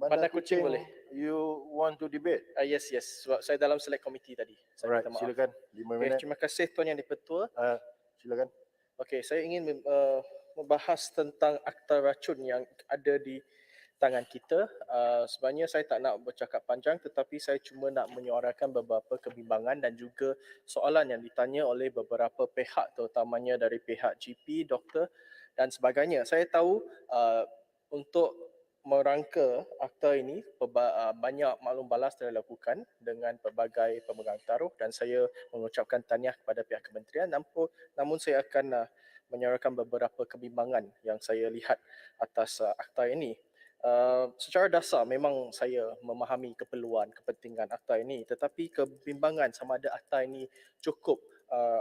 Bandar Kucing boleh. You want to debate? Yes. Sebab saya dalam select committee tadi. Saya Alright, minta maaf. silakan. 5 Okay, minit. terima kasih Tuan Yang di-Pertua. Silakan. Okey, saya ingin membahas tentang akta racun yang ada di tangan kita. Sebenarnya saya tak nak bercakap panjang, tetapi saya cuma nak menyuarakan beberapa kebimbangan dan juga soalan yang ditanya oleh beberapa pihak, terutamanya dari pihak GP, doktor dan sebagainya. Saya tahu untuk merangka akta ini banyak maklum balas telah dilakukan dengan pelbagai pemegang taruh dan saya mengucapkan tahniah kepada pihak kementerian. Namun saya akan menyuarakan beberapa kebimbangan yang saya lihat atas akta ini. Secara dasar memang saya memahami keperluan kepentingan akta ini, tetapi kebimbangan sama ada akta ini cukup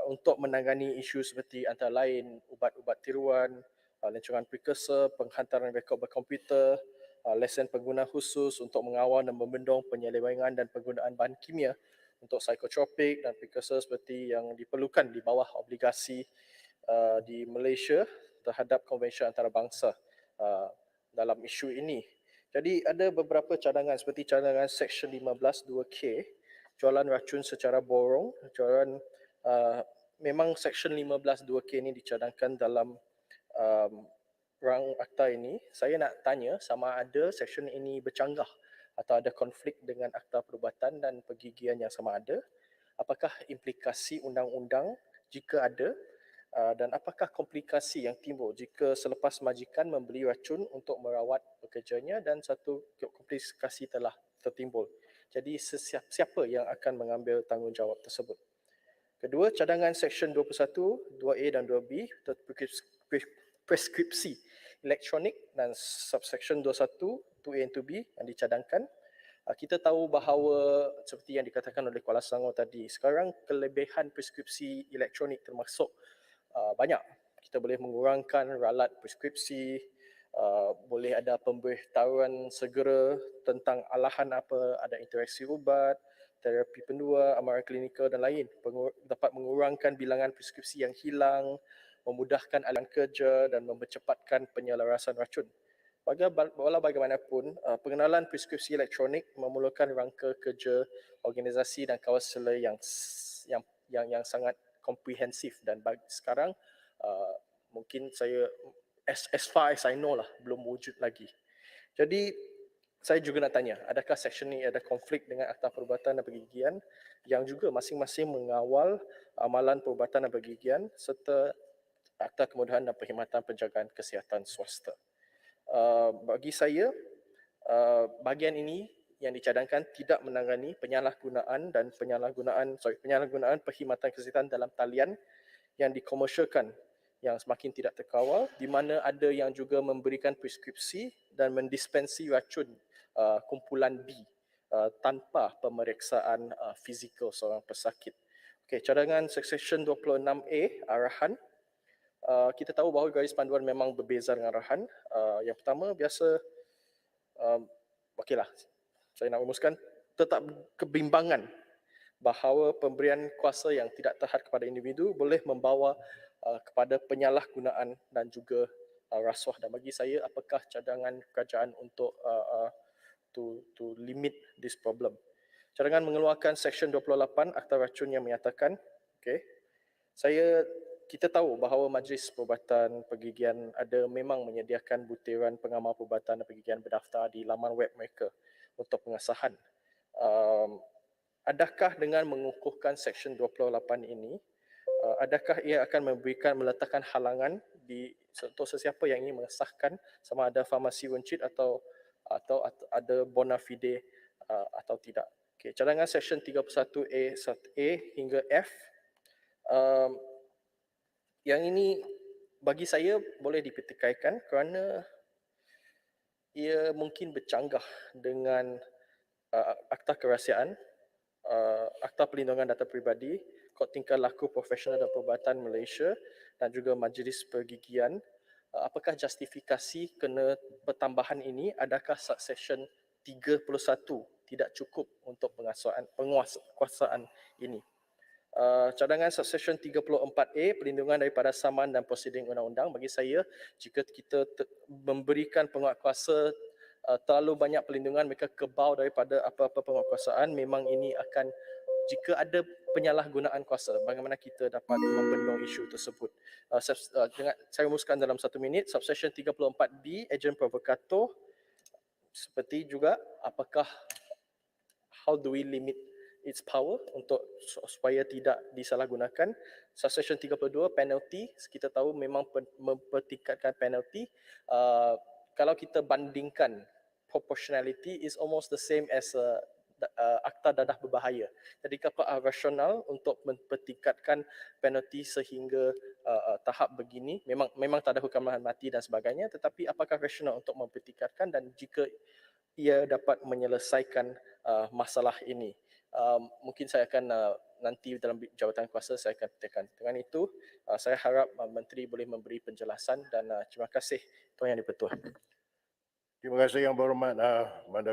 untuk menangani isu seperti antara lain ubat-ubat tiruan, lancaran prekursor, penghantaran rekod berkomputer, lesen pengguna khusus untuk mengawal dan membendung penyelewengan dan penggunaan bahan kimia untuk psikotropik dan prekursor seperti yang diperlukan di bawah obligasi di Malaysia terhadap Konvensyen Antarabangsa dalam isu ini. Jadi ada beberapa cadangan seperti cadangan Seksyen 15 2K, jualan racun secara borong. Memang Seksyen 15 2K ini dicadangkan dalam rang akta ini. Saya nak tanya sama ada seksyen ini bercanggah atau ada konflik dengan akta perubatan dan pergigian yang sama ada. Apakah implikasi undang-undang jika ada, dan apakah komplikasi yang timbul jika selepas majikan membeli racun untuk merawat pekerjanya dan satu komplikasi telah tertimbul. Jadi siapa yang akan mengambil tanggungjawab tersebut? Kedua, cadangan Seksyen 21, 2A dan 2B preskripsi elektronik dan subsection 21, 2A dan 2B yang dicadangkan. Kita tahu bahawa seperti yang dikatakan oleh Kuala Selangor tadi, sekarang kelebihan preskripsi elektronik termasuk banyak. Kita boleh mengurangkan ralat preskripsi, boleh ada pemberitahuan segera tentang alahan apa, ada interaksi ubat, terapi pendua, amaran klinikal dan lain. Dapat mengurangkan bilangan preskripsi yang hilang, memudahkan aliran kerja dan mempercepatkan penyelarasan racun. Walau bagaimanapun, pengenalan preskripsi elektronik memerlukan rangka kerja organisasi dan kawasan yang sangat komprehensif dan sekarang mungkin saya as far as I know lah belum wujud lagi. Jadi saya juga nak tanya, adakah seksyen ini ada konflik dengan Akta Perubatan dan Pergigian yang juga masing-masing mengawal amalan perubatan dan pergigian serta Akta Kemudahan dan Perkhidmatan Penjagaan Kesihatan Swasta. Bagi saya, bahagian ini yang dicadangkan tidak menangani penyalahgunaan perkhidmatan kesihatan dalam talian yang dikomersialkan yang semakin tidak terkawal, di mana ada yang juga memberikan preskripsi dan mendispensi racun kumpulan B tanpa pemeriksaan fizikal seorang pesakit. Okey, cadangan Seksyen 26A, arahan. Kita tahu bahawa garis panduan memang berbeza dengan arahan. Yang pertama, biasa, okeylah, saya nak rumuskan, tetap kebimbangan bahawa pemberian kuasa yang tidak terhad kepada individu boleh membawa kepada penyalahgunaan dan juga rasuah. Dan bagi saya, apakah cadangan kerajaan untuk to limit this problem? Cadangan mengeluarkan Seksyen 28 Akta Racun yang menyatakan, kita tahu bahawa Majlis Perubatan Pergigian ada memang menyediakan butiran pengamal perubatan dan pergigian berdaftar di laman web mereka untuk pengesahan. Adakah dengan mengukuhkan Seksyen 28 ini, adakah ia akan meletakkan halangan untuk sesiapa yang ingin mengesahkan sama ada farmasi runcit atau ada bona fide atau tidak? Okay, cadangan Seksyen 31A hingga F, yang ini bagi saya boleh dipertikaikan kerana ia mungkin bercanggah dengan Akta Kerahsiaan, Akta Perlindungan Data Peribadi, Kod Tingkah Laku Profesional dan Perubatan Malaysia dan juga Majlis Pergigian. Apakah justifikasi kena pertambahan ini? Adakah Seksyen 31 tidak cukup untuk penguasaan ini? Cadangan Seksyen 34A, Perlindungan daripada Saman dan Prosiding Undang-Undang. Bagi saya, jika kita memberikan penguatkuasa terlalu banyak perlindungan, mereka kebal daripada apa-apa penguatkuasaan, memang ini akan, jika ada penyalahgunaan kuasa, bagaimana kita dapat membendung isu tersebut. Saya rumuskan dalam 1 minit, subsection 34B, agent provocator, seperti juga apakah, how do we limit its power untuk supaya tidak disalahgunakan. Subsection 32, penalty, kita tahu memang mempertingkatkan penalty. Kalau kita bandingkan, proportionality is almost the same as akta dadah berbahaya. Jadi apakah rasional untuk mempertingkatkan penalty sehingga tahap begini, memang tak ada hukuman mati dan sebagainya, tetapi apakah rasional untuk mempertingkatkan, dan jika ia dapat menyelesaikan masalah ini. Mungkin saya akan nanti dalam jawatan kuasa saya akan tekan. Dengan itu, saya harap Menteri boleh memberi penjelasan, dan terima kasih Tuan Yang di-Pertua. Terima kasih Yang Berhormat Manda